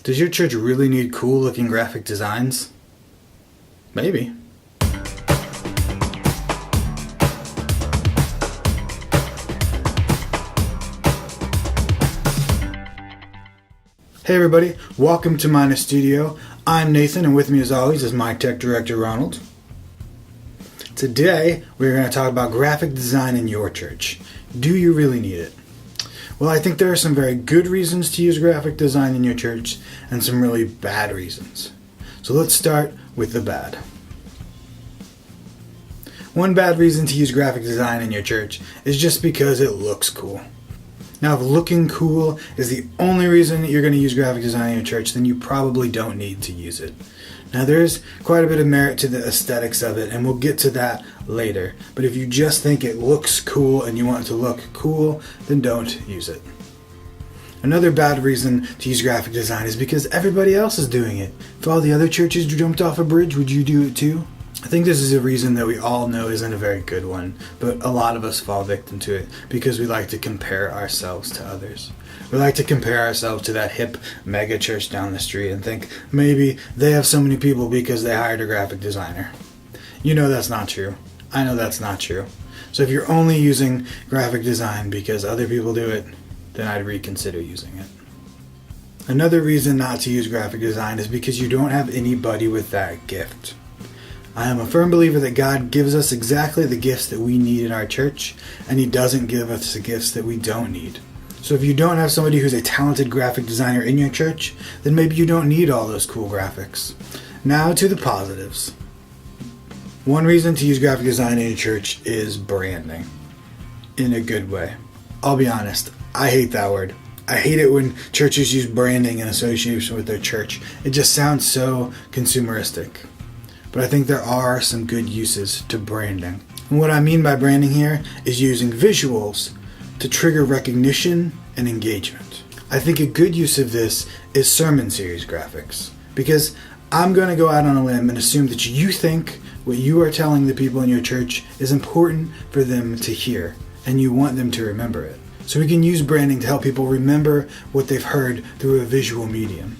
Does your church really need cool looking graphic designs? Maybe. Hey everybody, welcome to Mina Studio. I'm Nathan, and with me as always is my tech director Ronald. Today we're going to talk about graphic design in your church. Do you really need it? Well, I think there are some very good reasons to use graphic design in your church and some really bad reasons. So let's start with the bad. One bad reason to use graphic design in your church is just because it looks cool. Now, if looking cool is the only reason that you're going to use graphic design in your church, then you probably don't need to use it. Now, there's quite a bit of merit to the aesthetics of it, and we'll get to that later. But if you just think it looks cool and you want it to look cool, then don't use it. Another bad reason to use graphic design is because everybody else is doing it. If all the other churches jumped off a bridge, would you do it too? I think this is a reason that we all know isn't a very good one, but a lot of us fall victim to it because we like to compare ourselves to others. We like to compare ourselves to that hip mega church down the street and think maybe they have so many people because they hired a graphic designer. You know that's not true. I know that's not true. So if you're only using graphic design because other people do it, then I'd reconsider using it. Another reason not to use graphic design is because you don't have anybody with that gift. I am a firm believer that God gives us exactly the gifts that we need in our church, and He doesn't give us the gifts that we don't need. So if you don't have somebody who's a talented graphic designer in your church, then maybe you don't need all those cool graphics. Now to the positives. One reason to use graphic design in your church is branding. In a good way. I'll be honest, I hate that word. I hate it when churches use branding in association with their church. It just sounds so consumeristic. But I think there are some good uses to branding. And what I mean by branding here is using visuals to trigger recognition and engagement. I think a good use of this is sermon series graphics, because I'm going to go out on a limb and assume that you think what you are telling the people in your church is important for them to hear, and you want them to remember it. So we can use branding to help people remember what they've heard through a visual medium.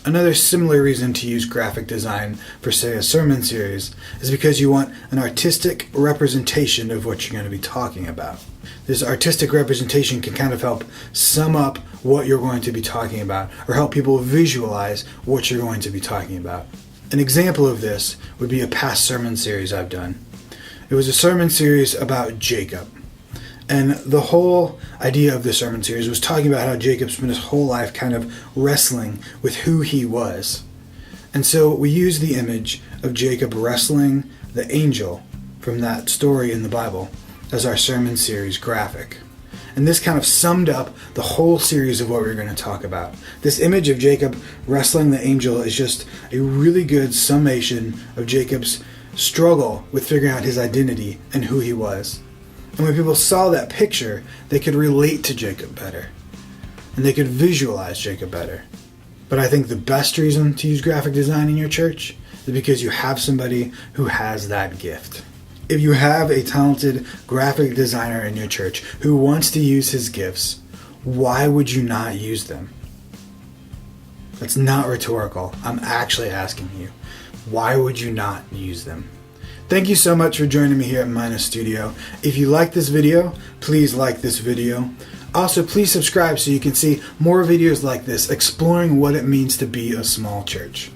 Another similar reason to use graphic design for, say, a sermon series is because you want an artistic representation of what you're going to be talking about. This artistic representation can kind of help sum up what you're going to be talking about, or help people visualize what you're going to be talking about. An example of this would be a past sermon series I've done. It was a sermon series about Jacob. And the whole idea of the sermon series was talking about how Jacob spent his whole life kind of wrestling with who he was. And so we use the image of Jacob wrestling the angel from that story in the Bible as our sermon series graphic. And this kind of summed up the whole series of what we're going to talk about. This image of Jacob wrestling the angel is just a really good summation of Jacob's struggle with figuring out his identity and who he was. And when people saw that picture, they could relate to Jacob better. And they could visualize Jacob better. But I think the best reason to use graphic design in your church is because you have somebody who has that gift. If you have a talented graphic designer in your church who wants to use his gifts, why would you not use them? That's not rhetorical. I'm actually asking you. Why would you not use them? Thank you so much for joining me here at Mina Studio. If you like this video, please like this video. Also, please subscribe so you can see more videos like this exploring what it means to be a small church.